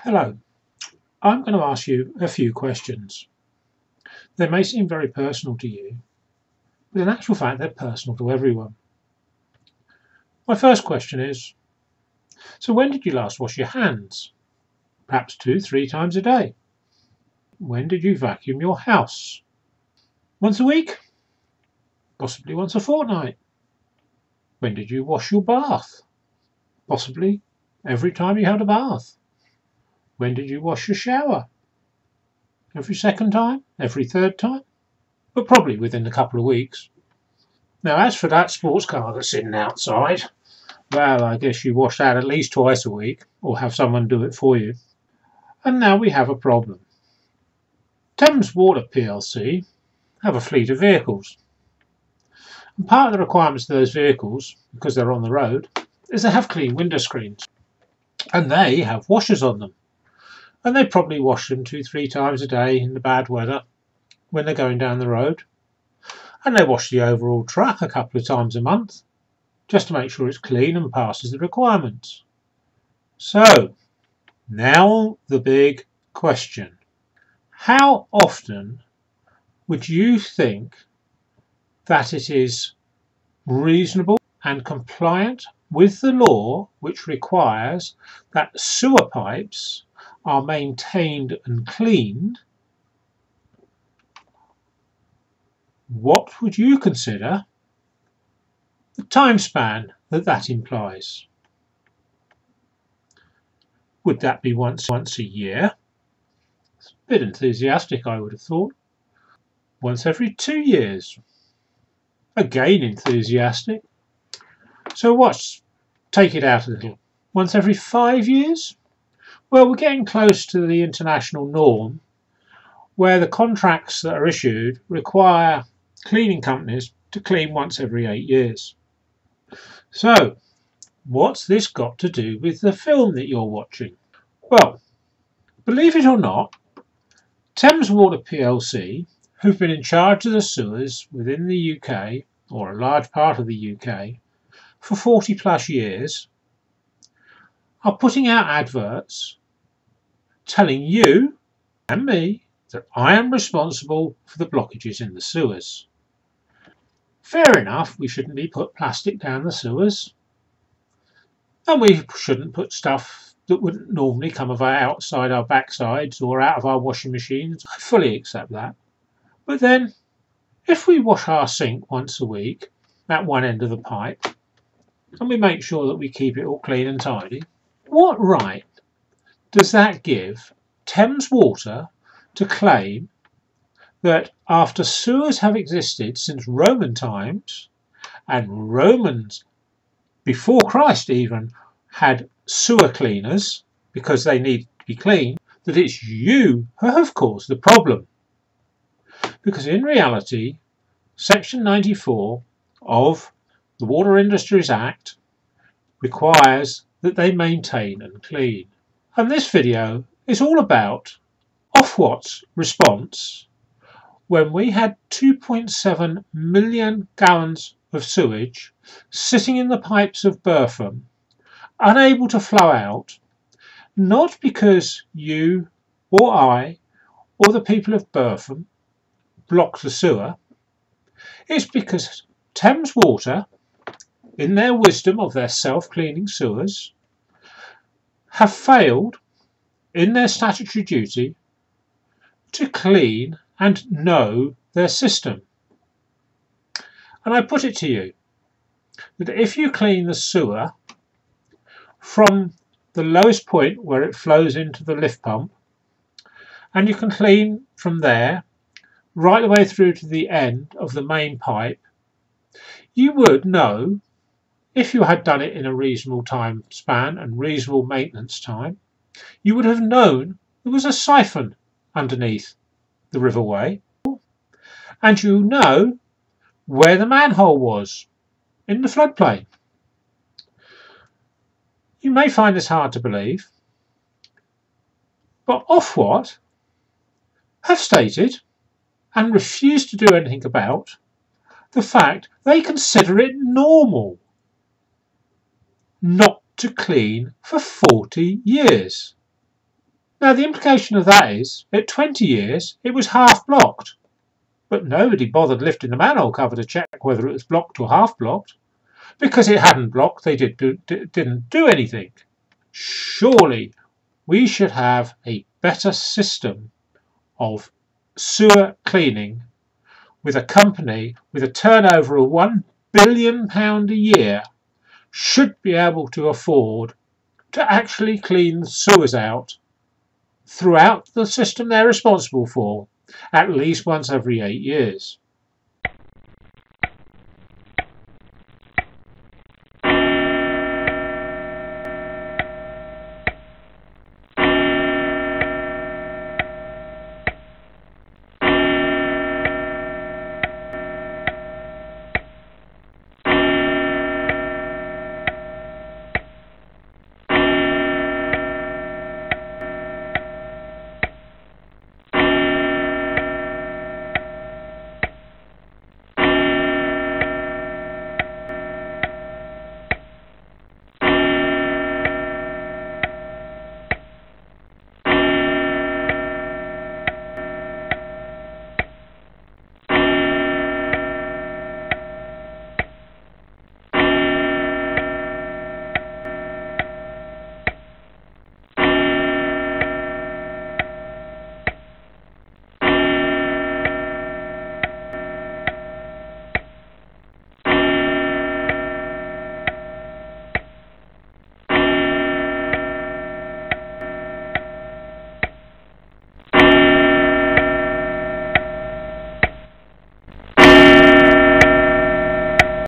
Hello, I'm going to ask you a few questions. They may seem very personal to you, but in actual fact they're personal to everyone. My first question is, so when did you last wash your hands? Perhaps 2-3 times a day. When did you vacuum your house? Once a week? Possibly once a fortnight. When did you wash your bath? Possibly every time you had a bath. When did you wash your shower? Every second time? Every third time? But probably within a couple of weeks. Now, as for that sports car that's sitting outside, well, I guess you wash that at least twice a week, or have someone do it for you. And now we have a problem. Thames Water PLC have a fleet of vehicles. And part of the requirements of those vehicles, because they're on the road, is they have clean window screens. And they have washers on them. And they probably wash them 2-3 times a day in the bad weather when they're going down the road. And they wash the overall truck a couple of times a month just to make sure it's clean and passes the requirements. So, now the big question. How often would you think that it is reasonable and compliant with the law which requires that sewer pipes are maintained and cleaned? What would you consider the time span that implies? Would that be once a year? It's a bit enthusiastic, I would have thought. Once every 2 years? Again enthusiastic. So take it out a little. Once every 5 years? Well, we're getting close to the international norm where the contracts that are issued require cleaning companies to clean once every 8 years. So, what's this got to do with the film that you're watching? Well, believe it or not, Thames Water PLC, who've been in charge of the sewers within the UK, or a large part of the UK, for 40 plus years, are putting out adverts telling you and me that I am responsible for the blockages in the sewers. Fair enough, we shouldn't be put plastic down the sewers, and we shouldn't put stuff that wouldn't normally come outside our backsides or out of our washing machines. I fully accept that. But then, if we wash our sink once a week at one end of the pipe, and we make sure that we keep it all clean and tidy, what right does that give Thames Water to claim that after sewers have existed since Roman times, and Romans before Christ even had sewer cleaners because they need to be clean, that it's you who have caused the problem? Because in reality, Section 94 of the Water Industries Act requires that they maintain and clean. And this video is all about OFWAT's response when we had 2.7 million gallons of sewage sitting in the pipes of Bertham, unable to flow out, not because you or I or the people of Bertham blocked the sewer. It's because Thames Water, in their wisdom of their self-cleaning sewers, have failed in their statutory duty to clean and know their system. And I put it to you that if you clean the sewer from the lowest point where it flows into the lift pump, and you can clean from there right the way through to the end of the main pipe, you would know, if you had done it in a reasonable time span and reasonable maintenance time, you would have known there was a siphon underneath the riverway, and you know where the manhole was in the floodplain. You may find this hard to believe, but OFWAT have stated and refused to do anything about the fact they consider it normal not to clean for 40 years. Now the implication of that is, at 20 years it was half blocked, but nobody bothered lifting the manhole cover to check whether it was blocked or half blocked. Because it hadn't blocked, they didn't do anything. Surely we should have a better system of sewer cleaning with a company with a turnover of £1 billion a year should be able to afford to actually clean the sewers out throughout the system they're responsible for, at least once every 8 years.